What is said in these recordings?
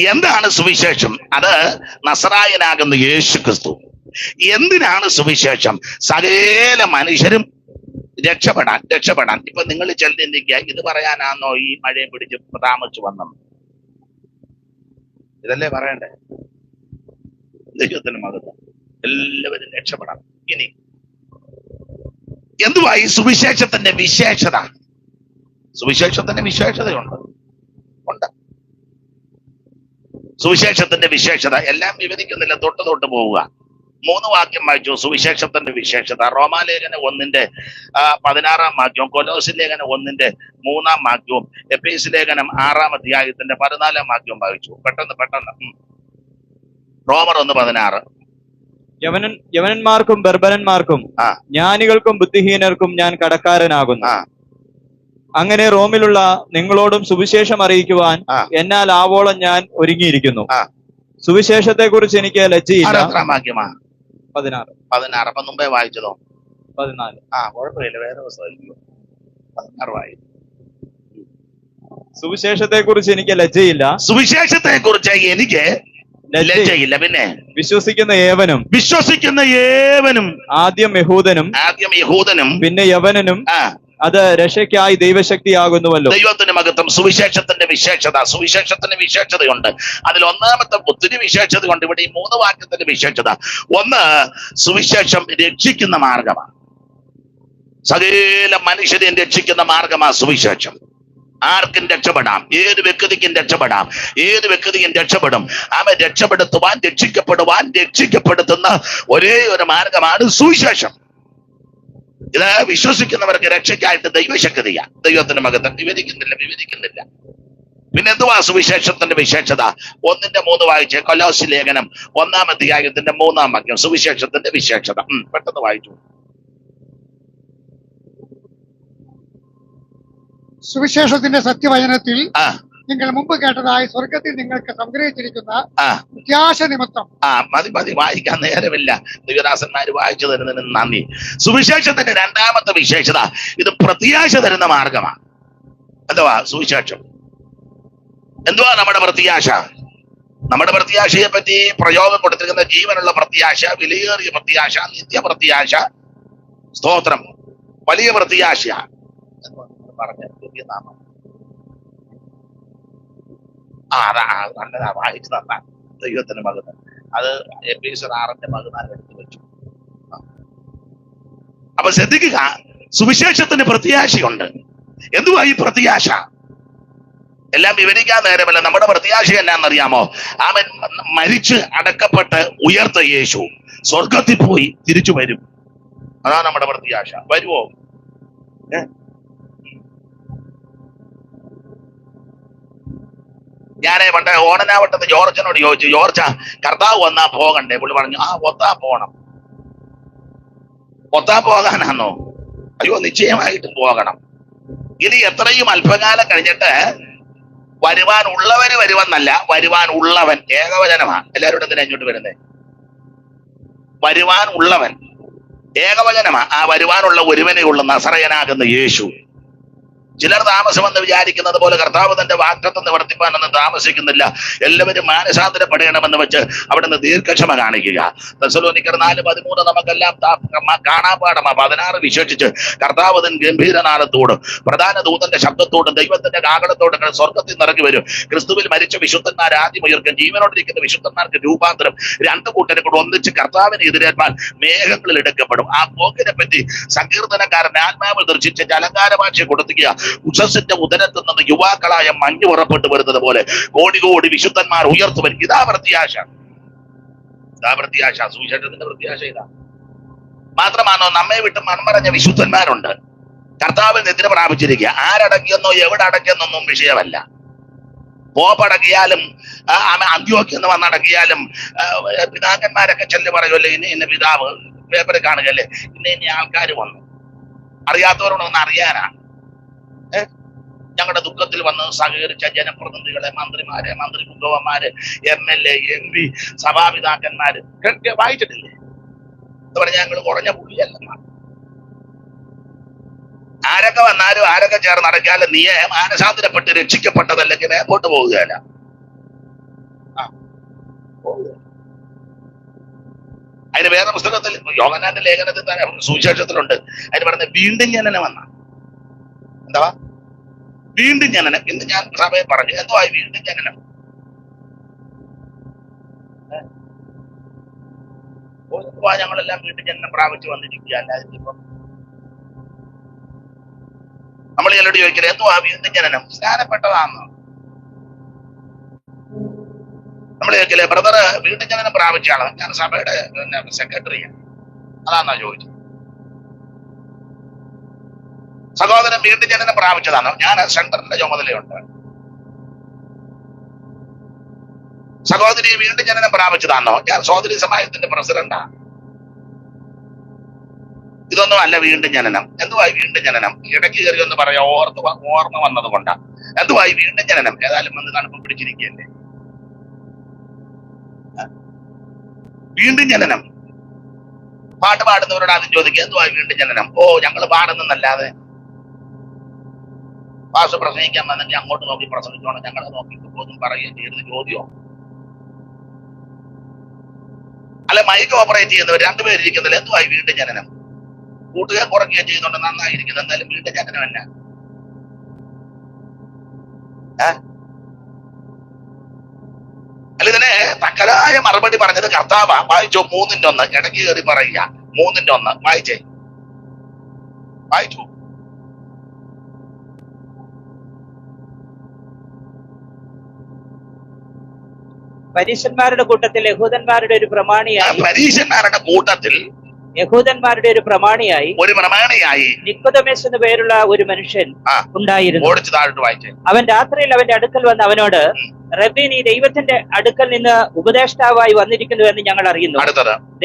എന്താണ് സുവിശേഷം? അത് നസറായനാകുന്ന യേശു ക്രിസ്തു. എന്തിനാണ് സുവിശേഷം? സകല മനുഷ്യരും രക്ഷപ്പെടാൻ. ഇപ്പൊ നിങ്ങൾ ചിന്തിക്കുക, ഇത് പറയാനാണോ ഈ മഴയും പിടിച്ച് താമസിച്ചു വന്നത്? ഇതല്ലേ പറയണ്ടേ? ദൈവത്തിന് മകത്വം. എല്ലാവരും രക്ഷപ്പെടാം. ഇനി എന്തുവാ ഈ സുവിശേഷത്തിന്റെ വിശേഷത? സുവിശേഷത്തിന്റെ വിശേഷതയുണ്ട്. സുവിശേഷത്തിന്റെ വിശേഷത എല്ലാം വിവരിക്കുന്നില്ല, തൊട്ട് പോവുക. 3 വാക്യം വായിച്ചു. സുവിശേഷത്തിന്റെ വിശേഷത റോമാലേഖനം 1:16 വാക്യവും, കൊലോസ് ലേഖനം 1:3 വാക്യവും, എഫേസ്യ ലേഖനം 6 അധ്യായത്തിന്റെ 14 വാക്യവും വായിച്ചു. പെട്ടെന്ന് റോമർ 1:16. യവനന്മാർക്കും ബർബരന്മാർക്കും ജ്ഞാനികൾക്കും ബുദ്ധിഹീനർക്കും ഞാൻ കടക്കാരനാകുന്നു. അങ്ങനെ റോമിലുള്ള നിങ്ങളോടും സുവിശേഷം അറിയിക്കുവാൻ എന്നാൽ ആവോളം ഞാൻ ഒരുങ്ങിയിരിക്കുന്നു. സുവിശേഷത്തെ കുറിച്ച് എനിക്ക് ലജ്ജയില്ല. 16. അപ്പൊ മുമ്പേ വായിച്ചതോ? 14. കുഴപ്പമില്ല, വേറെ പുസ്തകം 16 വായിക്കും. സുവിശേഷത്തെ കുറിച്ച് എനിക്ക് ലജ്ജയില്ല. സുവിശേഷത്തെ കുറിച്ച് എനിക്ക് ലജ്ജയില്ല. പിന്നെ വിശ്വസിക്കുന്ന ഏവനും ആദ്യം യഹൂദനും പിന്നെ യവനനും അത് രക്ഷയ്ക്കായി ദൈവശക്തിയാകുന്നുവല്ലോ. ദൈവത്തിന്റെ മഹത്വം. സുവിശേഷത്തിന്റെ വിശേഷതയുണ്ട്. അതിൽ ഒന്നാമത്തെ ഒത്തിരി വിശേഷതയുണ്ട്. ഇവിടെ ഈ 3 വാക്യത്തിന്റെ വിശേഷത. ഒന്ന്, സുവിശേഷം രക്ഷിക്കുന്ന മാർഗമാണ്. സകല മനുഷ്യരെയും രക്ഷിക്കുന്ന മാർഗമാണ് സുവിശേഷം. ആർക്കും രക്ഷപ്പെടാം, ഏത് വ്യക്തിക്കും രക്ഷപ്പെടും. അവൻ രക്ഷപ്പെടുത്തുന്ന ഒരേ ഒരു മാർഗമാണ് സുവിശേഷം. ഇത് വിശ്വസിക്കുന്നവർക്ക് രക്ഷയ്ക്കായിട്ട് ദൈവശക്തിയാ. ദൈവത്തിന്റെ മകത്വം. വിവരിക്കുന്നില്ല. പിന്നെ എന്തുവാ സുവിശേഷത്തിന്റെ വിശേഷത? 1:3 വായിച്ച്. കൊലോസ് ലേഖനം 1 അധ്യായത്തിന്റെ 3 വാക്യം. സുവിശേഷത്തിന്റെ വിശേഷത പെട്ടെന്ന് വായിച്ചു. സുവിശേഷത്തിന്റെ സത്യവചനത്തിൽ നിങ്ങൾ മുമ്പ് കേട്ടതായി സ്വർഗത്തിൽ നിങ്ങൾക്ക് സംഗ്രഹിച്ചിരിക്കുന്ന പ്രത്യാശ നിമിത്തം. മതി, വായിക്കാൻ നേരമില്ല. ദിവ്യദാസന്മാര് വായിച്ചു തരുന്നതിന് നന്ദി. സുവിശേഷത്തിന്റെ രണ്ടാമത്തെ വിശേഷത, ഇത് പ്രത്യാശ തരുന്ന മാർഗമാണ്. എന്തുവാ സുവിശേഷം? എന്തുവാ നമ്മുടെ പ്രത്യാശ? നമ്മുടെ പ്രത്യാശയെ പറ്റി പ്രയോഗം കൊടുത്തിരിക്കുന്ന ജീവനുള്ള പ്രത്യാശ, വിലയേറിയ പ്രത്യാശ, നിത്യപ്രത്യാശ, സ്തോത്രം, വലിയ പ്രത്യാശ പറഞ്ഞ നാമം. നല്ലതാ, വായിച്ചു തന്ന ദൈവത്തിന്റെ മകന്. അത് എഫേസ്യർ 6:14 എടുത്തു വെച്ചു. അപ്പൊ ശ്രദ്ധിക്കുക, സുവിശേഷത്തിന് പ്രത്യാശയുണ്ട്. എന്തുവാ ഈ പ്രത്യാശ? എല്ലാം വിവരിക്കാൻ നേരമല്ല. നമ്മുടെ പ്രത്യാശ എന്നാന്നറിയാമോ? അവൻ മരിച്ച് അടക്കപ്പെട്ട് ഉയർത്ത യേശു സ്വർഗത്തിൽ പോയി തിരിച്ചു വരും. അതാണ് നമ്മുടെ പ്രത്യാശ. വരുവോ? ഞാൻ പണ്ട് ഓടനാവട്ടത്ത് ജോർജനോട് ചോദിച്ചു, ജോർജ, കർത്താവ് വന്നാ പോകണ്ടേ? പുള്ളി പറഞ്ഞു, ഒത്താ പോകണം. ഒത്താ പോകാനാണോ? അയ്യോ, നിശ്ചയമായിട്ടും പോകണം. ഇനി എത്രയും അല്പകാലം കഴിഞ്ഞിട്ട് വരുവാന്നല്ല, വരുവാൻ ഉള്ളവൻ ഏകവചനമാണ്. എല്ലാവരും എന്തിനാ ഇങ്ങോട്ട് വരുന്നേ? വരുവാൻ ഉള്ളവൻ ഏകവചനമാ. ആ വരുവാനുള്ള ഒരുവനെ ഉള്ള നസറയനാകുന്ന യേശു. ചിലർ താമസമെന്ന് വിചാരിക്കുന്നത് പോലെ കർത്താവ് തന്റെ വാഗ്ദത്തം നിവർത്തിപ്പാനൊന്നും താമസിക്കുന്നില്ല. എല്ലാവരും മാനസാന്തരപ്പെടണമെന്ന് വെച്ച് അവിടുന്ന് ദീർഘക്ഷമ കാണിക്കുക. തെസ്സലോനിക്കർ 4:13 നമുക്കെല്ലാം കാണാപാഠമാ. 16 വിശേഷിച്ച് കർത്താവ് തൻ ഗംഭീരനാദത്തോടും പ്രധാന ദൂതന്റെ ശബ്ദത്തോടും ദൈവത്തിന്റെ കാഹളത്തോടും സ്വർഗത്തിൽ നിറങ്ങി വരും. ക്രിസ്തുവിൽ മരിച്ച വിശുദ്ധന്മാർ ആദ്യം ഉയർക്കും. ജീവനോടിരിക്കുന്ന വിശുദ്ധന്മാർക്ക് രൂപാന്തരം. 2 കൂട്ടരെ കൂടെ ഒന്നിച്ച് കർത്താവിന് എതിരേൽപ്പാൻ മേഘങ്ങളിൽ എടുക്കപ്പെടും. ആ പോക്കിനെ പറ്റി സങ്കീർത്തനക്കാരൻ ആത്മാവിൽ ദർശിച്ച അലങ്കാര ഭാഷ കൊടുത്തുക. ഉഷസിന്റെ ഉദരത്തിൽ നിന്ന് യുവാക്കളായ മഞ്ഞ് പുറപ്പെട്ടു വരുന്നത് പോലെ കോടി വിശുദ്ധന്മാർ ഉയർത്തു വരും. ഇതാ പ്രത്യാശ. സുവിശേഷത്തിന്റെ പ്രത്യാശ ഇതാ. മാത്രമാണോ, നമ്മെ വിട്ട് മൺമറഞ്ഞ വിശുദ്ധന്മാരുണ്ട്. കർത്താവിൽ നിദ്ര പ്രാപിച്ചിരിക്കുക. ആരടക്കിയെന്നോ എവിടെ അടക്കിയെന്നൊന്നും വിഷയമല്ല. പോപ്പടക്കിയാലും അന്ത്യോക്യെന്ന് വന്നടക്കിയാലും പിതാക്കന്മാരൊക്കെ ചെല്ലു പറയുമല്ലോ, ഇന്ന പിതാവ് പേപ്പറിൽ കാണുകയല്ലേ, ഇന്ന ആൾക്കാർ വന്നു. അറിയാത്തവരോടൊന്ന് അറിയാനാ. ഞങ്ങളുടെ ദുഃഖത്തിൽ വന്ന് സഹകരിച്ച ജനപ്രതിനിധികളെ, മന്ത്രിമാരെ, മന്ത്രിപുംഗവന്മാര്, MLA, MP, സഭാപിതാക്കന്മാര് വായിച്ചിട്ടില്ലേ? എന്ന് പറഞ്ഞാൽ ഞങ്ങൾ കുറഞ്ഞ പുള്ളിയല്ല. ആരൊക്കെ വന്നാലും ആരൊക്കെ ചേർന്ന് നടക്കാലും നീ മാനസാന്തരപ്പെട്ട് രക്ഷിക്കപ്പെട്ടതല്ലെങ്കിൽ മേപ്പോട്ട് പോവുകയല്ല. അതിന് വേറെ പുസ്തകത്തിൽ യോഹന്നാന്റെ ലേഖനത്തിൽ തന്നെ സുവിശേഷത്തിലുണ്ട്. അതിന് പറയുന്നത് വീണ്ടും ജനനം എന്ന. എന്താ വീണ്ടും ജനനം? ഇന്ന് ഞാൻ സഭയെ പറഞ്ഞു, എന്തുവാ വീണ്ടും ജനനം? ഞങ്ങളെല്ലാം വീണ്ടും ജനനം പ്രാപിച്ചു വന്നിരിക്കുക. അല്ലാതെ ഇപ്പം നമ്മൾ ചിലരോട് ചോദിക്കരുത് എന്തുവാ വീണ്ടും ജനനം? സ്നാനപ്പെട്ടതാണെന്ന് നമ്മൾ ചോദിക്കല്ലേ? ബ്രദർ വീണ്ടും ജനനം പ്രാപിച്ചാണ്? ഞാൻ സഭയുടെ സെക്രട്ടറിയാണ്, അതാണോ ചോദിച്ചത്? സഹോദരൻ വീണ്ടും ജനനം പ്രാപിച്ചതാണോ? ഞാൻ സെന്ററിന്റെ ചുമതലയുണ്ട്. സഹോദരി വീണ്ടും ജനനം പ്രാപിച്ചതാണോ? ഞാൻ സഹോദരി സമാജത്തിന്റെ പ്രസിഡന്റാണ്. ഇതൊന്നും അല്ല വീണ്ടും ജനനം. എന്തുവായി വീണ്ടും ജനനം? ഇടയ്ക്ക് കയറി ഒന്ന് പറയാം, ഓർമ്മ വന്നത് കൊണ്ടാ. എന്തുവായി വീണ്ടും ജനനം? ഏതായാലും വന്ന് തണുപ്പം പിടിച്ചിരിക്കുകയല്ലേ. വീണ്ടും ജനനം പാട്ട് പാടുന്നവരോട് ആദ്യം ചോദിക്കുക, എന്തുവായി വീണ്ടും ജനനം? ഓ, ഞങ്ങൾ പാടുന്നല്ലാതെ പാസ് പ്രസംഗിക്കാൻ വന്നെങ്കിൽ അങ്ങോട്ട് നോക്കി പ്രസംഗിച്ചോണം, ഞങ്ങളെ നോക്കി പോലും പറയുകയും ചെയ്യരുത് ചോദ്യമോ? അല്ല, മൈക്ക് ഓപ്പറേറ്റ് ചെയ്യുന്നവർ രണ്ടുപേർ ഇരിക്കുന്നില്ല, എന്തുവായി വീണ്ടും ജനനം? കൂട്ടുകാർ കുറയ്ക്കുകയും ചെയ്യുന്നുണ്ട്, നന്നായിരിക്കുന്നത്, എന്തായാലും വീണ്ടും ജനനമല്ല. അല്ല, ഇതിനെ തക്കലായ മറുപടി പറഞ്ഞത് കർത്താവാ. വായിച്ചോ? 3:1 ഇടയ്ക്ക് കയറി പറയുക. 3:1 വായിച്ചേ, വായിച്ചു. പരീശന്മാരുടെ കൂട്ടത്തിൽ യഹൂദന്മാരുടെ ഒരു പ്രമാണിയായി ഒരു പ്രമാണിയായി നിക്കോദെമോസ് എന്നു പേരുള്ള ഒരു മനുഷ്യൻ ഉണ്ടായിരുന്നു. അവൻ രാത്രിയിൽ അവന്റെ അടുക്കൽ വന്ന് അവനോട്, റബ്ബി, നീ ദൈവത്തിന്റെ അടുക്കൽ നിന്ന് ഉപദേഷ്ടാവായി വന്നിരിക്കുന്നു എന്ന് ഞങ്ങൾ അറിയുന്നു.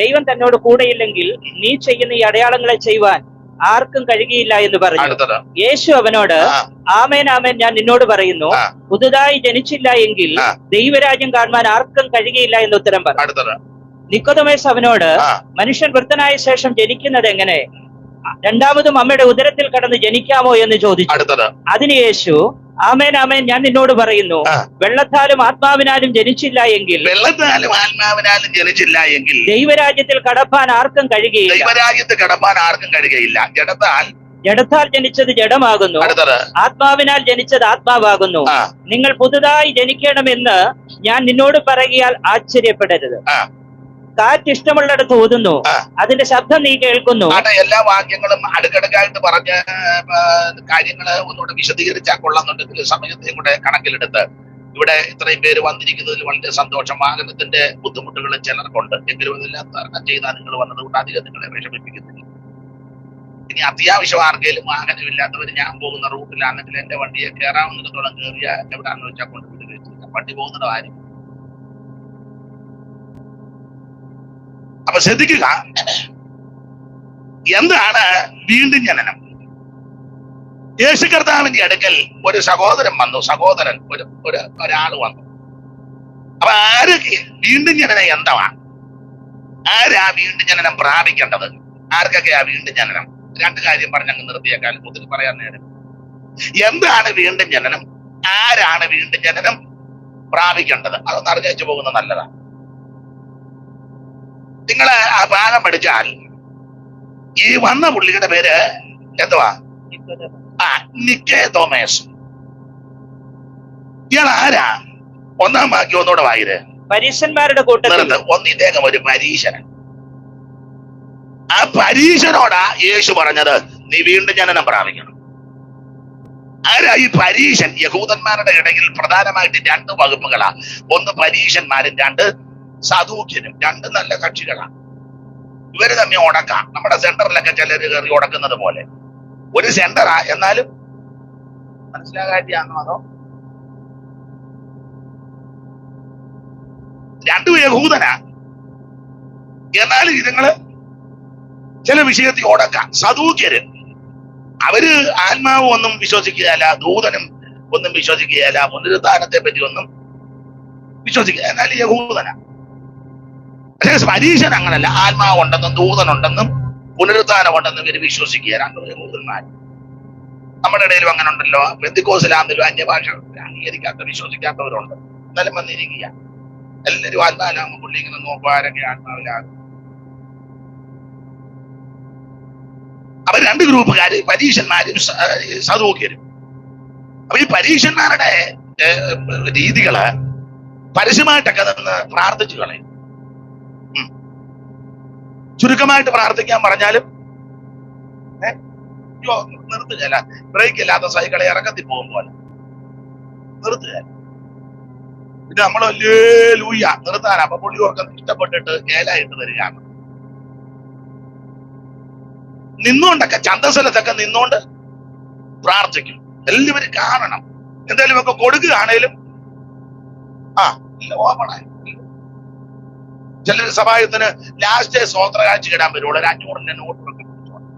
ദൈവം തന്നോട് കൂടെയില്ലെങ്കിൽ നീ ചെയ്യുന്ന ഈ അടയാളങ്ങളെ ചെയ്യുവാൻ ആർക്കും കഴിയുകയില്ല എന്ന് പറഞ്ഞു. യേശു അവനോട്, ആമേൻ ആമേൻ, ഞാൻ നിന്നോട് പറയുന്നു, പുതുതായി ജനിച്ചില്ല എങ്കിൽ ദൈവരാജ്യം കാണുവാൻ ആർക്കും കഴിയുകയില്ല എന്ന് ഉത്തരം പറഞ്ഞു. നിക്കോദെമോസ് അവനോട്, മനുഷ്യൻ വൃദ്ധനായ ശേഷം ജനിക്കുന്നത് എങ്ങനെ? രണ്ടാമതും അമ്മയുടെ ഉദരത്തിൽ കടന്ന് ജനിക്കാമോ എന്ന് ചോദിച്ചു. അതിന് യേശു, ആമേൻ ആമേൻ, ഞാൻ നിന്നോട് പറയുന്നു, വെള്ളത്താലും ആത്മാവിനാലും ജനിച്ചില്ല എങ്കിൽ ദൈവരാജ്യത്തിൽ കടപ്പാൻ ആർക്കും കഴിയുകയില്ല. ജഡത്താൽ ജനിച്ചത് ജഡമാകുന്നു, ആത്മാവിനാൽ ജനിച്ചത് ആത്മാവാകുന്നു. നിങ്ങൾ പുതുതായി ജനിക്കണമെന്ന് ഞാൻ നിന്നോട് പറയുകയാൽ ആശ്ചര്യപ്പെടരുത്. കാറ്റ് ഇഷ്ടമുള്ളിടത്ത് ഊതുന്നു, അതിന്റെ ശബ്ദം നീ കേൾക്കുന്നു. എല്ലാ വാക്യങ്ങളും അടുക്കടുക്കായിട്ട് പറഞ്ഞ കാര്യങ്ങള് ഒന്നുകൂടെ വിശദീകരിച്ചാൽ കൊള്ളാന്നുണ്ടെങ്കിൽ സമയത്തെയും കൂടെ കണക്കിലെടുത്ത് ഇവിടെ ഇത്രയും പേര് വന്നിരിക്കുന്നതിൽ വളരെ സന്തോഷം. വാഹനത്തിന്റെ ബുദ്ധിമുട്ടുകൾ ചിലർക്കുണ്ട്, എങ്കിലും ഇതെല്ലാം തരണം ചെയ്താൽ നിങ്ങൾ വന്നതുകൊണ്ട് അധികം നിങ്ങളെ വിഷമിപ്പിക്കുന്നില്ല. ഇനി അത്യാവശ്യം ആർക്കെങ്കിലും വാഹനമില്ലാത്തവർ ഞാൻ പോകുന്ന റൂട്ടിലാണെങ്കിൽ എന്റെ വണ്ടിയെ കയറാവുന്നിടത്തോളം കയറിയ എവിടാന്ന് വെച്ചാൽ കൊണ്ടുപോയി വെച്ചില്ല, വണ്ടി പോകുന്നത് ആരും. അപ്പൊ ശ്രദ്ധിക്കുക, എന്താണ് വീണ്ടും ജനനം? യേശു കർത്താവിന്റെ അടുക്കൽ ഒരു സഹോദരൻ വന്നു, ഒരാള് വന്നു. അപ്പൊ ആര് വീണ്ടും ജനനം എന്താ? ആരാ വീണ്ടും ജനനം പ്രാപിക്കേണ്ടത്? ആർക്കൊക്കെയാ വീണ്ടും ജനനം? രണ്ട് കാര്യം പറഞ്ഞങ്ങ് നിർത്തിയേക്കാൻ ഒത്തിരി പറയാൻ നേരം. എന്താണ് വീണ്ടും ജനനം? ആരാണ് വീണ്ടും ജനനം പ്രാപിക്കേണ്ടത്? അതൊന്ന് അറിഞ്ഞു പോകുന്നത് നല്ലതാണ്. നിങ്ങള് ആ ഭാഗം പഠിച്ചാൽ ഈ വന്ന പുള്ളിയുടെ പേര് എന്തുവാ? നിക്കോദെമോസ്. ഇയാൾ ആരാ? ഒന്നാം വാക്യം ഒന്നുകൂടെ വായിര്. പരീശന്മാരുടെ കൂട്ടത്തിൽ ഇദ്ദേഹം ഒരു പരീശൻ. ആ പരീശനോടാ യേശു പറഞ്ഞത്, നീ വീണ്ടും ജനനം പ്രാപിക്കണം. ആരാ ഈ പരീശൻ? യഹൂദന്മാരുടെ ഇടയിൽ പ്രധാനമായിട്ട് രണ്ട് വകുപ്പുകളാ. ഒന്ന് പരീശന്മാരും, രണ്ട് സദൂക്യനും. രണ്ട് നല്ല കക്ഷികളാണ്. ഇവര് തമ്മിൽ ഉടക്കാം. നമ്മുടെ സെന്ററിലൊക്കെ ചിലര് കയറി ഉടക്കുന്നത് പോലെ ഒരു സെന്ററാ. എന്നാലും മനസ്സിലാകാറ്റിയാണോ അതോ? രണ്ടും യഹൂദനാ, എന്നാലും ഇതുങ്ങള് ചില വിഷയത്തിൽ ഉടക്കാം. സദൂക്യര് അവര് ആത്മാവ് ഒന്നും വിശ്വസിക്കുകയല്ല, ദൂതനും ഒന്നും വിശ്വസിക്കുകയല്ല, പുനരുദ്ധാനത്തെ പറ്റി ഒന്നും വിശ്വസിക്കുക. എന്നാലും യഹൂദനാ. പരീശൻ അങ്ങനല്ല. ആത്മാവ് ഉണ്ടെന്നും ദൂതനുണ്ടെന്നും പുനരുദ്ധാനം ഉണ്ടെന്നും ഇവര് വിശ്വസിക്കുക. രണ്ടും യഹൂദന്മാർ. നമ്മുടെ ഇടയിലും അങ്ങനെ ഉണ്ടല്ലോ. പെന്തിക്കോസിലാണെങ്കിലും അന്യഭാഷ അംഗീകരിക്കാത്ത വിശ്വസിക്കാത്തവരുണ്ട്. എന്നാലും വന്നിരിക്കുക. എല്ലാവരും ആത്മാവിലാകുമ്പോൾ പുള്ളി ഇങ്ങനെ നോക്കും ആരൊക്കെ ആത്മാവിലാകും. അവർ രണ്ട് ഗ്രൂപ്പുകാര്, പരീശന്മാരും സദൂക്യരും. അപ്പൊ ഈ പരീശന്മാരുടെ രീതികള് പരസ്യമായിട്ടൊക്കെ നിന്ന് പ്രാർത്ഥിച്ചു കളയും. ചുരുക്കമായിട്ട് പ്രാർത്ഥിക്കാൻ പറഞ്ഞാലും നിർത്തുകയല്ല, ബ്രേക്ക് ഇല്ലാത്ത സൈക്കിളെ ഇറക്കത്തി പോകും പോലെ നിർത്തുകയല്ല. പിന്നെ നമ്മൾ വലിയ ലൂയ്യ നിർത്താൻ. അപ്പൊ പുള്ളി ഓർക്കം ഇഷ്ടപ്പെട്ടിട്ട് ഏലായിട്ട് വരികയാണ്. നിന്നുകൊണ്ടൊക്കെ ചന്തസ്ഥലത്തൊക്കെ നിന്നുകൊണ്ട് പ്രാർത്ഥിക്കും. എല്ലാവരും കാണണം. എന്തായാലും ഒക്കെ കൊടുക്കുകയാണേലും ഇല്ല ഓപ്പണായി. ചിലർ സഭായത്തിന് ലാസ്റ്റ് സ്വോത്ര കാഴ്ച ഇടാൻ വരുള്ളൂ. ഒരു 500 നോട്ട് ഒക്കെ പിടിച്ചോണ്ട്.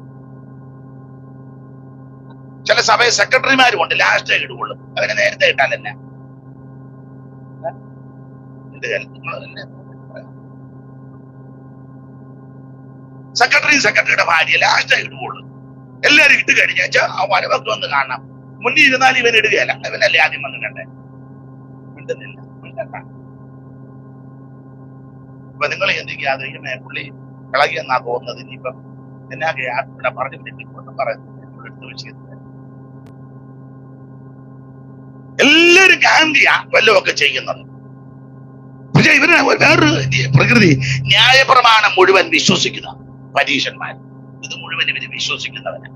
ചില സഭയിൽ സെക്രട്ടറിമാരും ഉണ്ട്, ലാസ്റ്റേ ഇടുള്ളൂ. അവരെ നേരത്തെ ഇട്ടാലല്ല. സെക്രട്ടറിയുടെ ഭാര്യ ലാസ്റ്റേ ഇടുള്ളൂ. എല്ലാരും ഇട്ട് കഴിഞ്ഞാൽ ആ വരവൊക്കെ ഒന്ന് കാണണം. മുന്നിൽ ഇരുന്നാൽ ഇവൻ ഇടുകയല്ല, ഇവനല്ലേ ആദ്യം വന്ന് കണ്ടേ. മിണ്ടുന്നില്ല, മിണ്ടണ്ട. അപ്പൊ നിങ്ങൾ ചിന്തിക്കാതെ ഇങ്ങനെ പുള്ളി ഇളകിയെന്നാ തോന്നുന്നത്. ഇനിയിപ്പം എന്നാകെ ഇവിടെ പറഞ്ഞു പിടിപ്പിക്കൊന്നും പറയുന്നത് എടുത്തു വെച്ചിരുന്നത്. എല്ലാരും കാന്തിയ വല്ലതൊക്കെ ചെയ്യുന്നത്. പക്ഷെ ഇവര് വേറൊരു പ്രകൃതി, ന്യായപ്രമാണം മുഴുവൻ വിശ്വസിക്കുന്ന പരീശന്മാർ. ഇത് മുഴുവൻ ഇവര് വിശ്വസിക്കുന്നവരാ.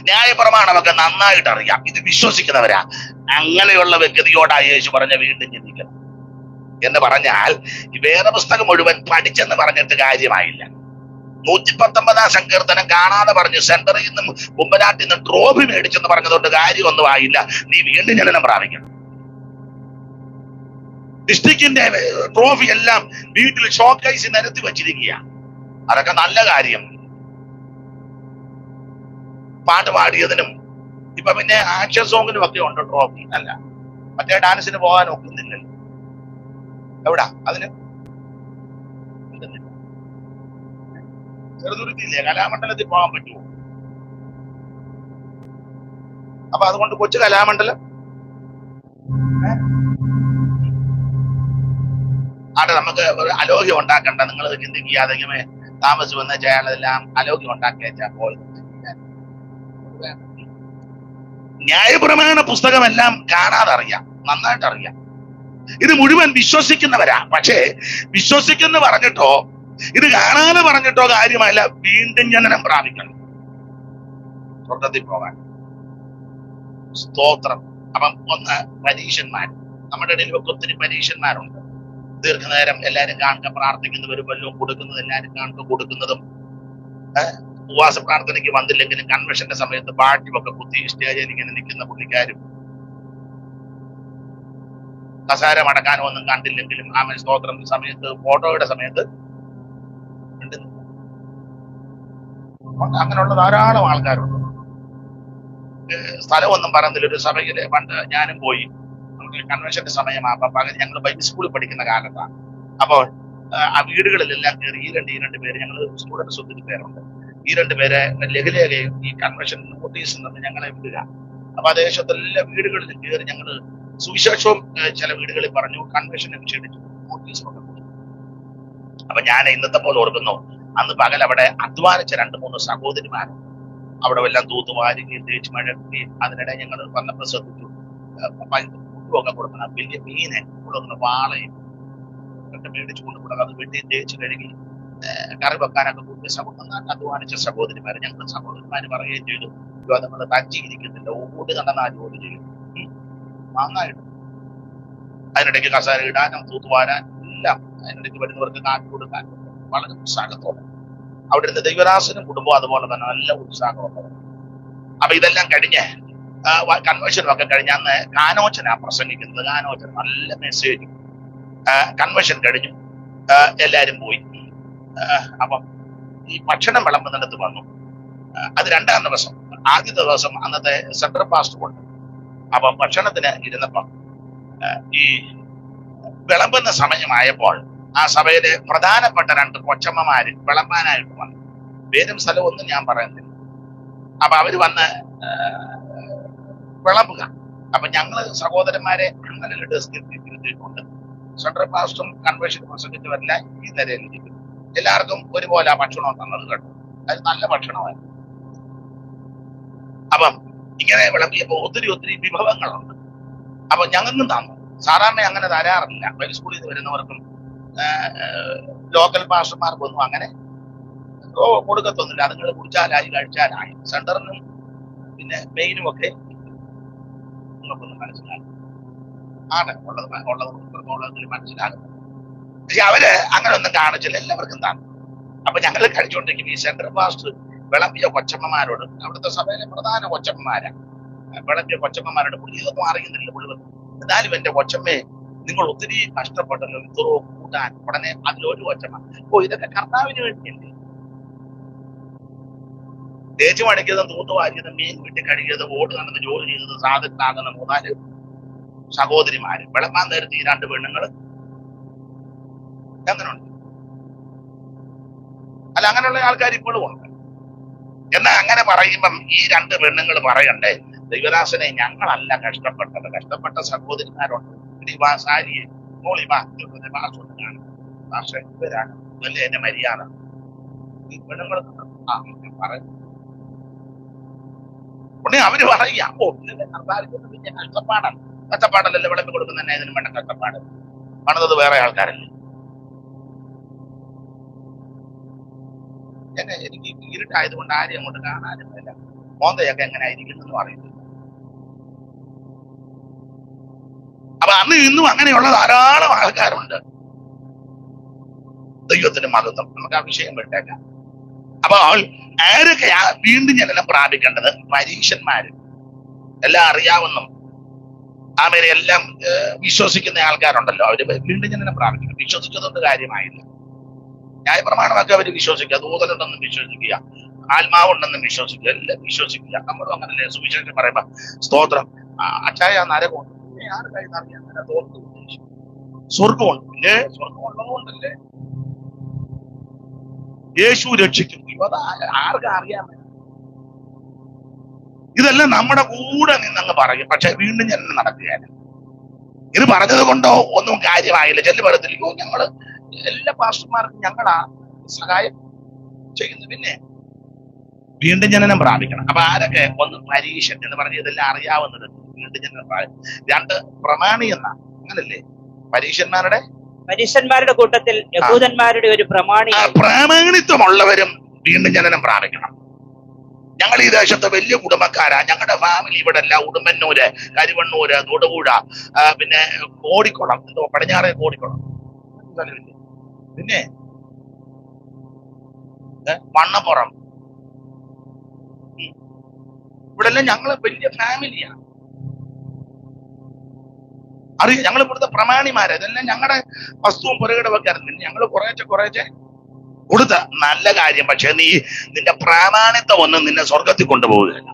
ന്യായപ്രമാണമൊക്കെ നന്നായിട്ട് അറിയാം, ഇത് വിശ്വസിക്കുന്നവരാ. അങ്ങനെയുള്ള വ്യക്തിയോടാ യേശു പറഞ്ഞ വീണ്ടും ചിന്തിക്കണം എന്ന് പറഞ്ഞാൽ ഈ വേദപുസ്തകം മുഴുവൻ പഠിച്ചെന്ന് പറഞ്ഞിട്ട് കാര്യമായില്ല. 119 സങ്കീർത്തനം കാണാതെ പറഞ്ഞു സെന്ററിൽ നിന്നും കുമ്പനാട്ടിൽ നിന്നും ട്രോഫി മേടിച്ചെന്ന് പറഞ്ഞതുകൊണ്ട് കാര്യമൊന്നും ആയില്ല. നീ വീണ്ടും ജനനം പ്രാപിക്കണം. ഡിസ്ട്രിക്റ്റിന്റെ ട്രോഫി എല്ലാം വീട്ടിൽ ഷോക്കേസ് നിരത്തി വെച്ചിരിക്കുക. അതൊക്കെ നല്ല കാര്യം. പാട്ട് പാടിയതിനും ഇപ്പൊ പിന്നെ ആക്ഷൻ സോങ്ങിനും ഒക്കെ ഉണ്ട് ട്രോഫി. അല്ല, മറ്റേ ഡാൻസിന് പോകാൻ ഒക്കുന്നില്ലല്ലോ. എവിടാ അതിന് ചെറുതുരുത്തിയില്ലേ, കലാമണ്ഡലത്തിൽ പോകാൻ പറ്റുമോ? അപ്പൊ അതുകൊണ്ട് കൊച്ചു കലാമണ്ഡലം ആട്ടെ, നമുക്ക് ഒരു അലോഗ്യം ഉണ്ടാക്കണ്ട. നിങ്ങൾ ചിന്തിക്കാതെ താമസിച്ച് വന്ന ചെയ്യാനെല്ലാം അലോഗ്യം ഉണ്ടാക്കിയാ പോലെ. ന്യായപ്രമാണ പുസ്തകമെല്ലാം കാണാതെ അറിയാം, നന്നായിട്ട് അറിയാം. ഇത് മുഴുവൻ വിശ്വസിക്കുന്നവരാ. പക്ഷേ വിശ്വസിക്കുന്ന പറഞ്ഞിട്ടോ ഇത് കാണാതെ പറഞ്ഞിട്ടോ കാര്യമല്ല. വീണ്ടും ജനനം പ്രാപിക്കണം, സ്വർഗ്ഗത്തിൽ പോകാൻ. സ്തോത്രം. അപ്പം ഒന്ന് പരീശന്മാർ. നമ്മുടെ ഇടയിൽ ഒക്കെ ഒത്തിരി പരീശന്മാരുണ്ട്. ദീർഘനേരം എല്ലാരും കാണുക പ്രാർത്ഥിക്കുന്നവരും വല്ലതും കൊടുക്കുന്നത്, എല്ലാരും കാണുക കൊടുക്കുന്നതും, ഉപവാസ പ്രാർത്ഥനയ്ക്ക് വന്നില്ലെങ്കിലും കൺവെൻഷന്റെ സമയത്ത് പാട്ടിയൊക്കെ കുത്തി സ്റ്റേജിൽ ഇങ്ങനെ നിൽക്കുന്ന പുള്ളിക്കാരും, കസാര മടക്കാനോ ഒന്നും കണ്ടില്ലെങ്കിലും ആമേൻ സ്തോത്രം സമയത്ത് ഫോട്ടോയുടെ സമയത്ത് അങ്ങനെയുള്ള ധാരാളം ആൾക്കാരുണ്ട്. സ്ഥലമൊന്നും പറയുന്നില്ല. ഒരു സഭയില് പണ്ട് ഞാനും പോയി. നമുക്ക് കൺവെൻഷന്റെ സമയമാ. അപ്പൊ പകൽ ഞങ്ങൾ ബൈബിൾ സ്കൂളിൽ പഠിക്കുന്ന കാലത്താണ്. അപ്പോൾ ആ വീടുകളിലെല്ലാം കയറി ഈ രണ്ട് പേര്, ഞങ്ങൾ സ്റ്റുഡൻസ് ഒത്തിരി പേരുണ്ട്, ഈ 2 പേരെ ലഘുലേഖയും ഈ കൺവെൻഷൻ നോട്ടീസിൽ നിന്ന് ഞങ്ങളെ വിടുക. അപ്പൊ ആ ദേശത്തെല്ലാ വീടുകളിലും കയറി ഞങ്ങൾ സുവിശേഷവും ചില വീടുകളിൽ പറഞ്ഞു, കൺവെൻഷനെ ക്ഷണിച്ചു, നോട്ടീസും ഒക്കെ കൊടുത്തു. അപ്പൊ ഞാൻ ഇന്നത്തെ പോലെ ഓർക്കുന്നു, അന്ന് പകൽ അവിടെ അധ്വാനിച്ച 2-3 സഹോദരിമാരും അവിടെ എല്ലാം തൂത്തുവാരുകയും തേച്ച് മഴക്കുകയും. അതിനിടെ ഞങ്ങൾ വന്നപ്പോൾ ശ്രദ്ധിച്ചു, ഒക്കെ കൊടുക്കണം. വലിയ മീനെ കൊണ്ടുവന്ന വാളയും ഒക്കെ മേടിച്ചു കൊണ്ടുപോകണം. അത് വെട്ടി തേച്ച് കഴുകി കറി വെക്കാനൊക്കെ കൂട്ടി അധ്വാനിച്ച സഹോദരിമാര്. ഞങ്ങൾ സഹോദരിമാര് പറയുകയും ചെയ്തു, നമ്മൾ തച്ചിരിക്കുന്നില്ല, ഓടി നടന്നാ ജോലി ചെയ്യും. നന്നായിട്ട് അതിനിടയ്ക്ക് കസാര ഇടാനും തൂത്തുവാരാൻ എല്ലാം അതിനിടയ്ക്ക് വരുന്നവർക്ക് കാറ്റ് കൊടുക്കാൻ വളരെ ഉത്സാഹത്തോടെ. അവിടെ ഇരുന്ന് ദൈവദാസനും കുടുംബം അതുപോലെ തന്നെ നല്ല ഉത്സാഹമുള്ളത്. അപ്പൊ ഇതെല്ലാം കഴിഞ്ഞ് കൺവെൻഷനും ഒക്കെ കഴിഞ്ഞ് അന്ന് കാനോച്ചനാ പ്രസംഗിക്കുന്നത്. കാനോച്ചൻ നല്ല മെസ്സേജ്. കൺവെൻഷൻ കഴിഞ്ഞു, എല്ലാരും പോയി. അപ്പം ഈ ഭക്ഷണം വിളമ്പുന്നിടത്ത് വന്നു. അത് 2ാം ദിവസം. ആദ്യത്തെ ദിവസം അന്നത്തെ സെൻട്രൽ പാസ്റ്റ് കൊണ്ട്. അപ്പം ഭക്ഷണത്തിന് ഇരുന്നപ്പം ഈ വിളമ്പുന്ന സമയമായപ്പോൾ ആ സഭയിലെ പ്രധാനപ്പെട്ട 2 കൊച്ചമ്മമാര് വിളമ്പാനായിട്ട് വന്നു. പേരും സ്ഥലവും ഒന്നും ഞാൻ പറയുന്നില്ല. അപ്പൊ അവര് വന്ന് വിളമ്പുക. അപ്പൊ ഞങ്ങള് സഹോദരന്മാരെ അങ്ങനെ ഡെസ്കിൽ ഇരുത്തിയിട്ടുണ്ട്. സെൻട്രൽ പാസ്റ്റും കൺവെൻഷൻ പ്രസംഗിച്ചവരല്ല ഈ നിലയിൽ ഇരിക്കുന്നു. എല്ലാവർക്കും ഒരുപോലെ ആ ഭക്ഷണം തന്നത് കേട്ടോ. അത് നല്ല ഭക്ഷണമായിരുന്നു. അപ്പം ഇങ്ങനെ വിളമ്പിയപ്പോ ഒത്തിരി വിഭവങ്ങളുണ്ട്. അപ്പൊ ഞങ്ങൾക്കും തന്നു. സാധാരണ അങ്ങനെ തരാറില്ല. ബൈബിൾ സ്കൂളിൽ നിന്ന് വരുന്നവർക്കും ലോക്കൽ പാസ്റ്റർമാർക്കൊന്നും അങ്ങനെ കൊടുക്കത്തൊന്നുമില്ല. അതുങ്ങൾ കുടിച്ചാലായി കഴിച്ചാലായി. സെന്ററിനും പിന്നെ മെയിനും ഒക്കെ നമുക്കൊന്ന് മനസ്സിലാക്കും. ആണ് ഉള്ളത് മനസ്സിലാകുന്നത്. പക്ഷെ അവര് അങ്ങനെ ഒന്നും കാണിച്ചില്ല. എല്ലാവർക്കും താന്നു. അപ്പൊ ഞങ്ങൾ കഴിച്ചുകൊണ്ടിരിക്കും. ഈ സെൻട്രൽ പാസ്റ്റ് വിളമ്പിയ കൊച്ചമ്മമാരോട്, അവിടുത്തെ സഭയിലെ പ്രധാന കൊച്ചമ്മമാരാ, വിളമ്പിയ കൊച്ചമ്മമാരോട് പുള്ളി ഇതൊന്നും അറിയുന്നില്ല മുഴുവൻ. എന്നാലും എന്റെ കൊച്ചമ്മയെ നിങ്ങൾ ഒത്തിരി കഷ്ടപ്പെട്ടല്ലോ ഇത്രോ കൂട്ടാൻ. ഉടനെ അതിലൊരു കൊച്ചമ്മ, ഇതൊക്കെ കർത്താവിന് വേണ്ടിയല്ലേ. തേച്ചു മണിക്കതും തൂത്തുവാരിയതും മീൻ വെട്ടി കഴുകിയതും ഓട് നടന്ന് ജോലി ചെയ്തത് സാധനത്താകുന്ന 3-4 സഹോദരിമാര്, വിളമ്പാൻ നേരത്തെ ഈ 2 പെണ്ണുങ്ങള്. എങ്ങനെയുണ്ട്? അല്ല, അങ്ങനെയുള്ള ആൾക്കാർ ഇപ്പോഴും ഉണ്ട്. എന്നാൽ അങ്ങനെ പറയുമ്പം ഈ 2 പെണ്ണുങ്ങൾ പറയണ്ടേ, ദൈവദാസനെ ഞങ്ങളല്ല കഷ്ടപ്പെട്ടത്, കഷ്ടപ്പെട്ട സഹോദരിമാരുണ്ട്. സാരിയെ ഇവരാണ് വലിയ എന്റെ മര്യാദ. ഈ പെണ്ണുങ്ങൾ പറയും. ഉടനെ അവര് പറയാ, പിന്നെ കഷ്ടപ്പാടല്ലല്ലോ വിളമ്പി കൊടുക്കുന്ന തന്നെ ഇതിന് വേണ്ട കഷ്ടപ്പാട്. പണിതത് വേറെ ആൾക്കാരല്ലേ. എനിക്ക് ഇരുട്ടായതുകൊണ്ട് ആരെയും അങ്ങോട്ട് കാണാനും ഇല്ല. മോന്തയൊക്കെ എങ്ങനെ ഇരിക്കുന്നു അറിയില്ല. അപ്പൊ അന്ന് ഇന്നും അങ്ങനെയുള്ള ധാരാളം ആൾക്കാരുണ്ട്. ദൈവത്തിന് മഹത്വം. നമുക്ക് ആ വിഷയം വിട്ടേക്കാം. അപ്പൊ ആരൊക്കെയാ വീണ്ടും ജനനം പ്രാപിക്കേണ്ടത്? പരീക്ഷന്മാര്, എല്ലാം അറിയാവുന്നും ആമേനെ എല്ലാം വിശ്വസിക്കുന്ന ആൾക്കാരുണ്ടല്ലോ, അവര് വീണ്ടും ജനനം പ്രാപിക്കണം. വിശ്വസിച്ചതുകൊണ്ട് കാര്യമായില്ല. ന്യായപ്രമാണമൊക്കെ അവര് വിശ്വസിക്കുക, ദൂതനുണ്ടെന്നും വിശ്വസിക്കുക, ആത്മാവുണ്ടെന്നും വിശ്വസിക്കുക, എല്ലാം വിശ്വസിക്കുക. നമ്മളും അങ്ങനല്ലേ സുവിശേഷം പറയുമ്പോ സ്തോത്രം അച്ചായ നരകമുണ്ട്, പിന്നെ ആര് കഴിഞ്ഞറിയാം, സ്വർഗമുണ്ട്, പിന്നെ സ്വർഗമുള്ളതുകൊണ്ടല്ലേ യേശു രക്ഷിക്കും. ആർക്കും അറിയാൻ പറ്റും. ഇതെല്ലാം നമ്മുടെ കൂടെ നിന്നങ്ങ് പറയും. പക്ഷെ വീണ്ടും ഞാൻ നടക്കുകയാണ്. ഇത് പറഞ്ഞത് കൊണ്ടോ ഒന്നും കാര്യമായില്ല. ചെല്ലു പറയത്തില്ലോ, ഞങ്ങള് എല്ലാ പാസ്റ്റർമാർക്കും ഞങ്ങളാ സഹായം ചെയ്യുന്നു. പിന്നെ വീണ്ടും ജനനം പ്രാപിക്കണം. അപ്പൊ ആരൊക്കെ? ഒന്ന് പരീക്ഷ എന്ന് പറഞ്ഞ ഇതെല്ലാം അറിയാവുന്നത് വീണ്ടും ജനനം പ്രാപിക്കും. 2 പ്രമാണി എന്നാ, അങ്ങനല്ലേ? പരീക്ഷന്മാരുടെ കൂട്ടത്തിൽ യഹൂദന്മാരുടെ ഒരു പ്രാമാണിത്വമുള്ളവരും വീണ്ടും ജനനം പ്രാപിക്കണം. ഞങ്ങൾ ഈ ദേശത്തെ വലിയ കുടുംബക്കാരാ. ഞങ്ങളുടെ ഫാമിലി ഇവിടെ അല്ല. ഉടുമ്പന്നൂര്, കരുവണ്ണൂര്, തൊടുപുഴ, പിന്നെ കോടിക്കുളം, പടിഞ്ഞാറേ കോടിക്കുളം, പിന്നെ മണ്ണപ്പുറം, ഇവിടെ എല്ലാം ഞങ്ങള് വലിയ ഫാമിലിയാണ്. അറിയാം, ഞങ്ങൾ ഇവിടുത്തെ പ്രമാണിമാരെ. ഇതെല്ലാം ഞങ്ങളുടെ വസ്തുവും പുറകിടവൊക്കെ ആയിരുന്നു. ഞങ്ങൾ കുറേശ്ശെ കൊടുത്ത നല്ല കാര്യം. പക്ഷെ നീ നിന്റെ പ്രാമാണിത്വം ഒന്നും നിന്നെ സ്വർഗത്തിൽ കൊണ്ടുപോകുകയില്ല.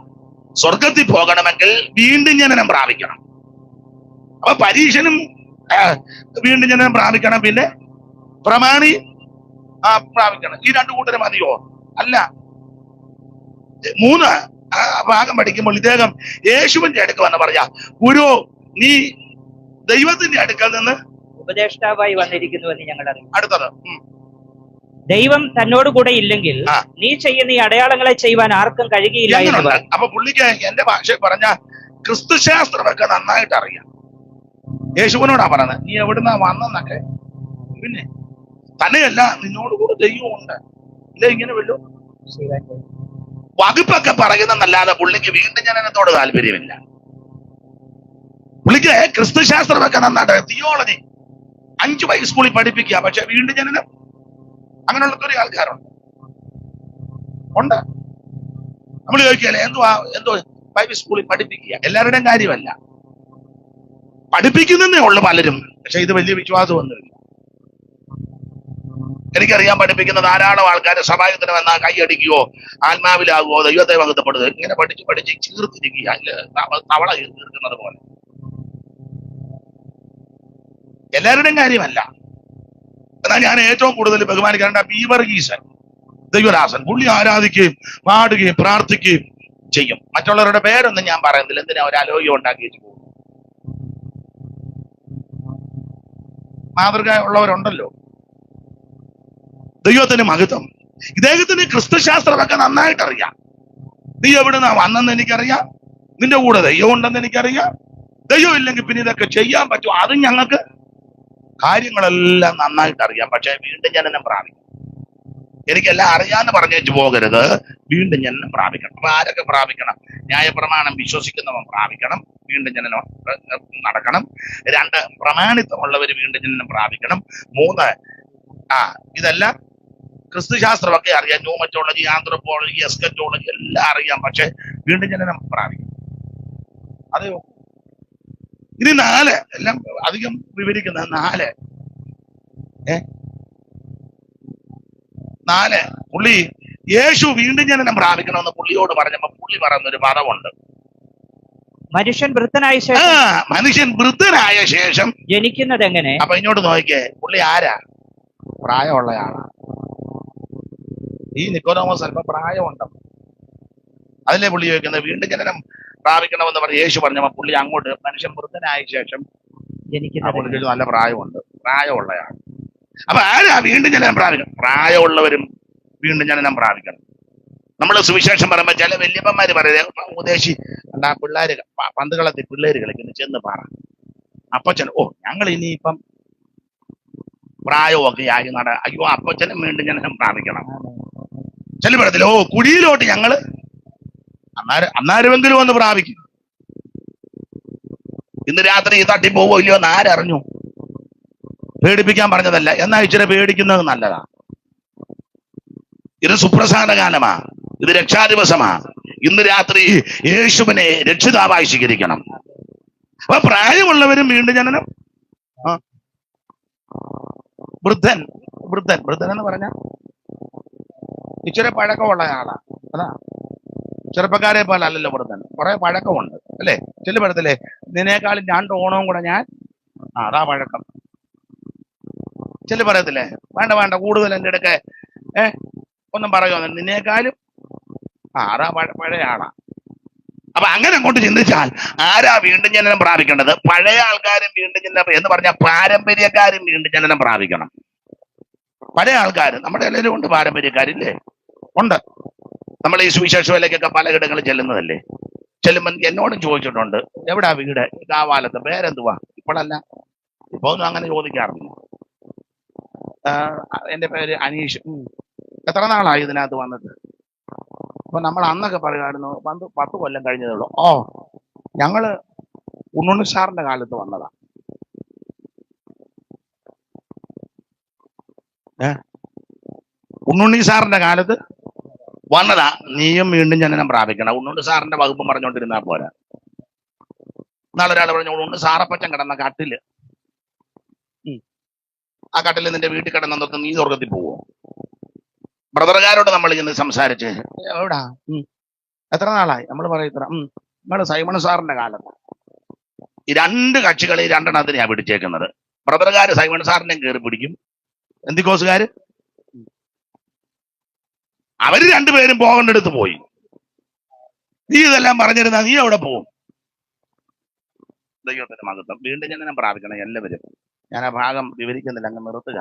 സ്വർഗത്തിൽ പോകണമെങ്കിൽ വീണ്ടും ജനനം പ്രാപിക്കണം. അപ്പൊ പരീക്ഷനും വീണ്ടും ജനനം പ്രാപിക്കണം, പിന്നെ പ്രമാണി പ്രാപിക്കണം. ഈ 2 കൂട്ടര് മതിയോ? അല്ല. 3 ഭാഗം പഠിക്കുമ്പോൾ ഇദ്ദേഹം യേശുവിന്റെ അടുക്ക വന്ന് പറയാ, ഗുരു, നീ ദൈവത്തിന്റെ അടുക്കൽ നിന്ന് ഉപദേഷ്ടാവായി വന്നിരിക്കുന്നുവെന്ന് ഞങ്ങൾ അറിയും. അടുത്തത്, ദൈവം തന്നോട് കൂടെ ഇല്ലെങ്കിൽ നീ ചെയ്യുന്ന ഈ അടയാളങ്ങളെ ചെയ്യുവാൻ ആർക്കും കഴിയുകയില്ല. അപ്പൊ പുള്ളിക്ക് എന്റെ ഭാഷ പറഞ്ഞ ക്രിസ്തുശാസ്ത്രമൊക്കെ നന്നായിട്ട് അറിയാം. യേശുവിനോടാ പറഞ്ഞത്, നീ എവിടുന്നാ വന്നെന്നൊക്കെ. പിന്നെ തന്നെയല്ല, നിന്നോടുകൂടെ ദൈവമുണ്ട്. ഇല്ല, ഇങ്ങനെ വല്ലോ വകുപ്പൊക്കെ പറയുന്നല്ലാതെ പുള്ളിക്ക് വീണ്ടും ജനനത്തോട് താല്പര്യമില്ല. പുള്ളിക്ക് ക്രിസ്തുശാസ്ത്രമൊക്കെ നന്നായിട്ട്, തിയോളജി 5 ബൈബിൾ സ്കൂളിൽ പഠിപ്പിക്കുക. പക്ഷെ വീണ്ടും ജനനം അങ്ങനെയുള്ള കുറെ ആൾക്കാരുണ്ട്. നമ്മൾ ചോദിക്കുകയല്ലേ, എന്തോ ബൈബിൾ സ്കൂളിൽ പഠിപ്പിക്കുക. എല്ലാവരുടെയും കാര്യമല്ല, പഠിപ്പിക്കുന്നതേ ഉള്ളു പലരും. പക്ഷെ ഇത് വലിയ വിശ്വാസമൊന്നുമില്ല. എനിക്കറിയാൻ പഠിപ്പിക്കുന്ന ധാരാളം ആൾക്കാർ സഭായത്തിന് വന്നാൽ കൈയടിക്കുകയോ ആത്മാവിലാകുവോ ദൈവത്തെ വകുത്തപ്പെടുക, ഇങ്ങനെ പഠിച്ച് ചീർത്തിരിക്കുക, തവള ചീർക്കുന്നത് പോലെ. എല്ലാവരുടെയും കാര്യമല്ല. എന്നാൽ ഞാൻ ഏറ്റവും കൂടുതൽ ബഹുമാനിക്കേണ്ട പി. വർഗീസൻ ദൈവദാസൻ. പുള്ളി ആരാധിക്കുകയും പാടുകയും പ്രാർത്ഥിക്കുകയും ചെയ്യും. മറ്റുള്ളവരുടെ പേരൊന്നും ഞാൻ പറയുന്നില്ല, എന്തിനാ ഒരു അലോഗ്യം ഉണ്ടാക്കി വെച്ച് പോകും. മാതൃക ഉള്ളവരുണ്ടല്ലോ. ദൈവത്തിന് മഹത്വം. ഇദ്ദേഹത്തിന് ക്രിസ്തുശാസ്ത്രമൊക്കെ നന്നായിട്ട് അറിയാം. നീ എവിടുന്നാ വന്നെന്ന് എനിക്കറിയാം, നിന്റെ കൂടെ ദൈവം ഉണ്ടെന്ന് എനിക്കറിയാം. ദൈവം ഇല്ലെങ്കിൽ പിന്നെ ഇതൊക്കെ ചെയ്യാൻ പറ്റും, അതും ഞങ്ങൾക്ക് കാര്യങ്ങളെല്ലാം നന്നായിട്ട് അറിയാം. പക്ഷെ വീണ്ടും ജനനം പ്രാപിക്കണം. എനിക്കെല്ലാം അറിയാന്ന് പറഞ്ഞേച്ചു പോകരുത്. വീണ്ടും ജനനം പ്രാപിക്കണം. അപ്പൊ ആരൊക്കെ പ്രാപിക്കണം? ന്യായപ്രമാണം വിശ്വസിക്കുന്നവൻ പ്രാപിക്കണം, വീണ്ടും ജനനം നടക്കണം. 2, പ്രമാണിത്വമുള്ളവർ വീണ്ടും ജനനം പ്രാപിക്കണം. 3, ഇതെല്ലാം ക്രിസ്തുശാസ്ത്രമൊക്കെ അറിയാം. ന്യൂമറ്റോളജി, ആന്ത്രോപോളജി, എസ്കറ്റോളജി എല്ലാം അറിയാം. പക്ഷെ വീണ്ടും ജനനം പ്രാപിക്കണം. അതെയോ? ഇനി 4 എല്ലാം അധികം വിവരിക്കുന്ന 4 പുള്ളി യേശു വീണ്ടും ജനനം പ്രാപിക്കണമെന്ന് പുള്ളിയോട് പറഞ്ഞപ്പോ പുള്ളി പറയുന്നൊരു പദമുണ്ട്. മനുഷ്യൻ വൃദ്ധനായ ശേഷം മനുഷ്യൻ വൃദ്ധനായ ശേഷം ജനിക്കുന്നത് എങ്ങനെ? അപ്പൊ ഇങ്ങോട്ട് നോക്കിയേ, പുള്ളി ആരാ? പ്രായമുള്ളയാളാ. ഈ നിക്കോദോമോസ് അല്പം പ്രായമുണ്ട്. അതിലെ പുള്ളി ചോദിക്കുന്നത് വീണ്ടും ജനനം പ്രാപിക്കണമെന്ന് പറഞ്ഞ് യേശു പറഞ്ഞപ്പോ പുള്ളി അങ്ങോട്ട് മനുഷ്യൻ വൃദ്ധനായ ശേഷം പുള്ളിക്ക് നല്ല പ്രായമുണ്ട്, പ്രായമുള്ളയാൾ. അപ്പൊ ആരാ വീണ്ടും ജനനം പ്രാപിക്കണം? പ്രായമുള്ളവരും വീണ്ടും ജനനം പ്രാപിക്കണം. നമ്മൾ സുവിശേഷം പറയുമ്പോ ചില വല്യപ്പന്മാര് പറയുന്നത് ഉപദേശി എന്താ, പിള്ളേര് പന്തുകളത്തിൽ പിള്ളേര് കളിക്കുന്നു, ചെന്ന് പറ അപ്പച്ചൻ, ഞങ്ങൾ ഇനിയിപ്പം പ്രായമൊക്കെ ആയി അയ്യോ അപ്പച്ചനും വീണ്ടും ജനനം പ്രാപിക്കണം. ചില പറയത്തില്ല, കുഴിയിലോട്ട് ഞങ്ങള് അന്നാരുമെങ്കിലും ഒന്ന് പ്രാപിക്കും. ഇന്ന് രാത്രി തട്ടിപ്പോവോ ഇല്ലയോ എന്ന് ആരറിഞ്ഞു? പേടിപ്പിക്കാൻ പറഞ്ഞതല്ല, എന്നാൽ ഇച്ചിരി പേടിക്കുന്നത് നല്ലതാ. ഇത് സുപ്രസാദ കാലമാ, ഇത് രക്ഷാദിവസമാ. ഇന്ന് രാത്രി യേശുവിനെ രക്ഷിതാവായി സ്വീകരിക്കണം. അപ്പൊ പ്രായമുള്ളവരും വീണ്ടും ജനനം. വൃദ്ധൻ എന്ന് പറഞ്ഞ ഇച്ചിരി പഴക്കമുള്ള ആളാ. അതാ, ചെറുപ്പക്കാരെ പോലെ അല്ലല്ലോ വൃദ്ധൻ, കുറെ പഴക്കമുണ്ട് അല്ലേ? ചെല്ലുപടത്തില്ലേ, നിന്നേക്കാളും 2 ഓണവും കൂടെ ഞാൻ, അതാ പഴക്കം. ചെല്ലു പറയത്തില്ലേ, വേണ്ട കൂടുതൽ എൻ്റെ അടുക്കെ ഒന്നും പറയുമോ, നിന്നേക്കാളും അതാ പഴയ ആളാ. അപ്പൊ അങ്ങനെ അങ്ങോട്ട് ചിന്തിച്ചാൽ ആരാ വീണ്ടും ജനനം പ്രാപിക്കേണ്ടത്? പഴയ ആൾക്കാരും വീണ്ടും ജനനം എന്ന് പറഞ്ഞാൽ പാരമ്പര്യക്കാരും വീണ്ടും ജനനം പ്രാപിക്കണം. പഴയ ആൾക്കാർ നമ്മുടെ എല്ലാവരും ഉണ്ട്, പാരമ്പര്യക്കാരില്ലേ? ഉണ്ട്. നമ്മൾ ഈ സുവിശേഷ വേലയ്ക്കൊക്കെ പലയിടങ്ങളിൽ ചെല്ലുന്നതല്ലേ. ചെല്ലുമ്പോൾ എന്നോടും ചോദിച്ചിട്ടുണ്ട്, എവിടാ വീട്? കാവാലത്ത്. പേരെന്തുവാ? ഇപ്പോഴല്ല, ഇപ്പൊ ഒന്നും അങ്ങനെ ചോദിക്കാറില്ല. എന്റെ പേര് അനീഷ്. എത്ര നാളായി ഇതിനകത്ത് വന്നിട്ട്? അപ്പൊ നമ്മൾ അന്നൊക്കെ പറയുമായിരുന്നു 10 കൊല്ലം കഴിഞ്ഞതേ ഉള്ളൂ. ഞങ്ങള് ഉണ്ണുണ്ണി സാറിന്റെ കാലത്ത് വന്നതാ. ഉണ്ണുണ്ണി സാറിന്റെ കാലത്ത് വന്നതാ. നീയും വീണ്ടും ജനനം പ്രാപിക്കണം. ഉണ്ണുണ്ണി സാറിന്റെ വകുപ്പ് പറഞ്ഞോണ്ടിരുന്നാ പോരാ. നാളെ ഒരാൾ പറഞ്ഞു, ഉണ്ണുണ്ണി സാറപ്പച്ചൻ കിടന്ന കട്ടില്, ആ കട്ടില് നിന്റെ വീട്ടിൽ കിടന്നിട്ട് നീ സ്വർഗത്തിൽ പോവോ? ബ്രദറുകാരോട് നമ്മൾ ഇന്ന് സംസാരിച്ച്, എവിടാ, എത്ര നാളായി? നമ്മൾ പറയത്ര നിങ്ങൾ സൈമൺ സാറിന്റെ കാലത്ത്. ഈ 2 കക്ഷികളെ 2 പിടിച്ചേക്കുന്നത്. ബ്രദറുകാര് സൈമൺ സാറിനെയും കയറി പിടിക്കും, എന്തിക്കോസുകാര് അവര് 2 പേരും പോകേണ്ടടുത്ത് പോയി. നീ ഇതെല്ലാം പറഞ്ഞിരുന്ന നീ എവിടെ പോവും? ദൈവത്തിന്റെ മഹത്വം. വീണ്ടും ജനനം പ്രാപിക്കണം എല്ലാവരും. ഞാൻ ആ ഭാഗം വിവരിക്കുന്നില്ല, അങ്ങ് നിർത്തുക.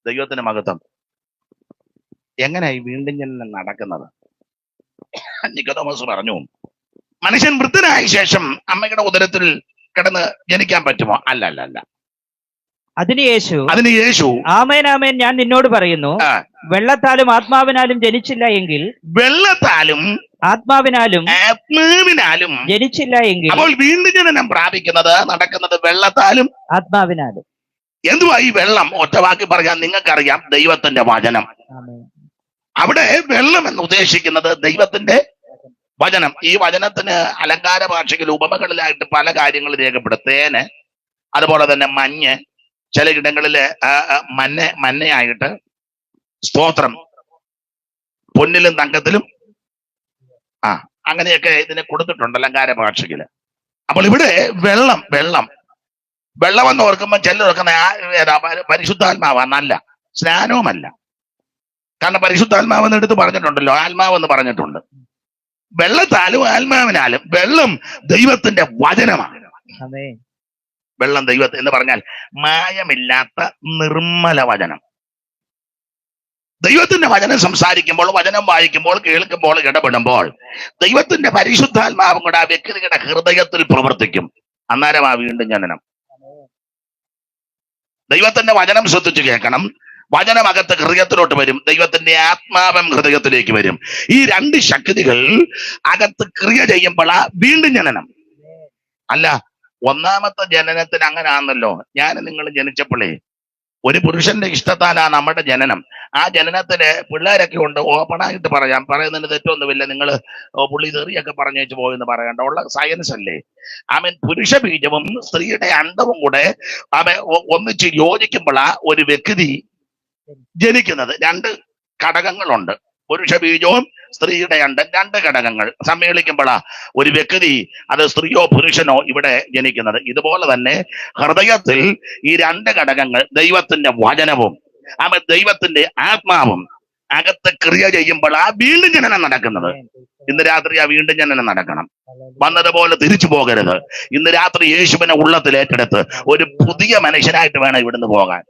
ദൈവത്തിന്റെ മഹത്വം. എങ്ങനെയായി വീണ്ടും ജനനം നടക്കുന്നത്? നിക്കോദോമസ് പറഞ്ഞു, മനുഷ്യൻ വൃദ്ധനായ ശേഷം അമ്മയുടെ ഉദരത്തിൽ കിടന്ന് ജനിക്കാൻ പറ്റുമോ? അല്ല. അതിന് യേശു ആമേൻ ആമേൻ ഞാൻ നിന്നോട് പറയുന്നു, വെള്ളത്താലും ആത്മാവിനാലും ജനിച്ചില്ല എങ്കിൽ, വെള്ളത്താലും ആത്മാവിനാലും ജനിച്ചില്ല എങ്കിൽ, അപ്പോൾ വീണ്ടും ജനനം പ്രാപിക്കുന്നത് നടക്കുന്നത് വെള്ളത്താലും ആത്മാവിനാലും. എന്തുവാ ഈ വെള്ളം? ഒറ്റവാക്കി പറയാൻ നിങ്ങൾക്കറിയാം, ദൈവത്തിന്റെ വചനം. അവിടെ വെള്ളം എന്ന് ഉദ്ദേശിക്കുന്നത് ദൈവത്തിന്റെ വചനം. ഈ വചനത്തിന് അലങ്കാര ഭാഷയിൽ ഉപമകളിലായിട്ട് പല കാര്യങ്ങൾ രേഖപ്പെടുത്തേന്, അതുപോലെ തന്നെ മഞ്ഞ്, ചില ഇടങ്ങളില് മഞ്ഞയായിട്ട് സ്തോത്രം, പൊന്നിലും തങ്കത്തിലും അങ്ങനെയൊക്കെ ഇതിനെ കൊടുത്തിട്ടുണ്ട് അലങ്കാര ഭാഷയില്. അപ്പോൾ ഇവിടെ വെള്ളം എന്ന് ഓർക്കുമ്പോൾ ചിലർ ഓർക്കുന്ന പരിശുദ്ധാത്മാവല്ല, സ്നാനവുമല്ല. കാരണം പരിശുദ്ധാത്മാവെന്ന് എടുത്ത് പറഞ്ഞിട്ടുണ്ടല്ലോ, ആത്മാവെന്ന് പറഞ്ഞിട്ടുണ്ട്. വെള്ളത്താലും ആത്മാവിനാലും. വെള്ളം ദൈവത്തിന്റെ വചനമാണ്. വെള്ളം ദൈവത്തെ എന്ന് പറഞ്ഞാൽ മായമില്ലാത്ത നിർമ്മല വചനം. ദൈവത്തിന്റെ വചനം സംസാരിക്കുമ്പോൾ, വചനം വായിക്കുമ്പോൾ, കേൾക്കുമ്പോൾ, ഇടപെടുമ്പോൾ ദൈവത്തിന്റെ പരിശുദ്ധാത്മാവും കൂടെ ആ വ്യക്തിയുടെ ഹൃദയത്തിൽ പ്രവർത്തിക്കും. അന്നേരം ആ വീണ്ടും ജനനം. ദൈവത്തിന്റെ വചനം ശ്രദ്ധിച്ചു കേൾക്കണം. വചനം അകത്ത് ഹൃദയത്തിലോട്ട് വരും, ദൈവത്തിന്റെ ആത്മാവം ഹൃദയത്തിലേക്ക് വരും. ഈ രണ്ട് ശക്തികൾ അകത്ത് ക്രിയ ചെയ്യുമ്പോൾ വീണ്ടും ജനനം. അല്ല, ഒന്നാമത്തെ ജനനത്തിന് അങ്ങനെ ആണല്ലോ. ഞാൻ നിങ്ങൾ ജനിച്ചപ്പോഴേ ഒരു പുരുഷന്റെ ഇഷ്ടത്താലാ നമ്മുടെ ജനനം. ആ ജനനത്തില് പിള്ളേരൊക്കെ ഉണ്ട്. ഓപ്പണായിട്ട് പറയാം, പറയുന്നതിന് തെറ്റൊന്നുമില്ല. നിങ്ങൾ പുള്ളി തെറിയൊക്കെ പറഞ്ഞു വെച്ച് പോയെന്ന് പറയണ്ട, ഉള്ള സയൻസ് അല്ലേ. അവൻ പുരുഷ ബീജവും സ്ത്രീയുടെ അണ്ടവും കൂടെ അവൻ ഒന്നിച്ച് യോജിക്കുമ്പോഴാ ഒരു വ്യക്തി ജനിക്കുന്നത്. രണ്ട് ഘടകങ്ങളുണ്ട്, പുരുഷ ബീജവും സ്ത്രീയുടെ അണ്ടം, രണ്ട് ഘടകങ്ങൾ സമ്മേളിക്കുമ്പോഴാ ഒരു വ്യക്തി, അത് സ്ത്രീയോ പുരുഷനോ, ഇവിടെ ജനിക്കുന്നത്. ഇതുപോലെ തന്നെ ഹൃദയത്തിൽ ഈ രണ്ട് ഘടകങ്ങൾ, ദൈവത്തിന്റെ വചനവും ദൈവത്തിന്റെ ആത്മാവും അകത്ത് ക്രിയ ചെയ്യുമ്പോൾ ആ വീണ്ടും ജനനം നടക്കുന്നത്. ഇന്ന് രാത്രി ആ വീണ്ടും ജനനം നടക്കണം. വന്നതുപോലെ തിരിച്ചു പോകരുത്. ഇന്ന് രാത്രി യേശുവിനെ ഉള്ളത്തിൽ ഏറ്റെടുത്ത് ഒരു പുതിയ മനുഷ്യനായിട്ട് വേണം ഇവിടുന്ന് പോകാൻ.